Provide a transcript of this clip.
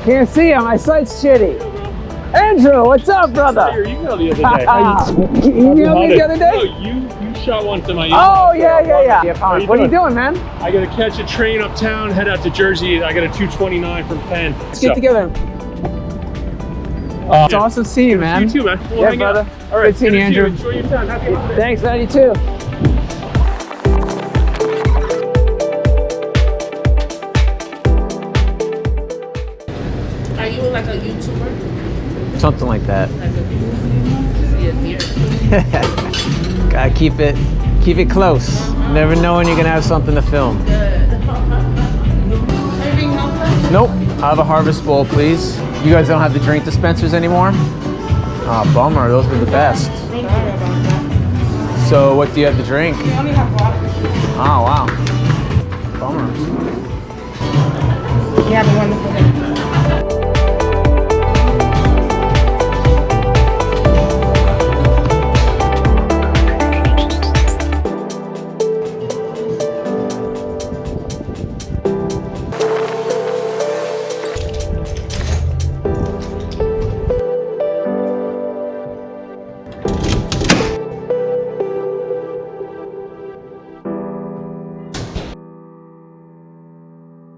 can't see you. My sight's shitty. Andrew, what's up, brother? I saw your email the other day. You emailed me the other day? No, you shot one to my email. Oh, yeah. What are you doing, man? I gotta catch a train uptown, head out to Jersey. I got a 2:29 from Penn. Let's get together. It's awesome seeing you, man. You too, man. We'll yeah, hang brother. Out. All right, good seeing you, Andrew. Enjoy your time. Happy holidays. Thanks, man. You too. Are you like a YouTuber? Something like that. Like a Gotta keep it close. Never know when you're gonna have something to film. Anything else? Nope. I'll have a harvest bowl, please. You guys don't have the drink dispensers anymore? Oh, bummer. Those were the best. Sorry about that. So, what do you have to drink? We only have water. Oh, wow. Bummer. You have a wonderful day.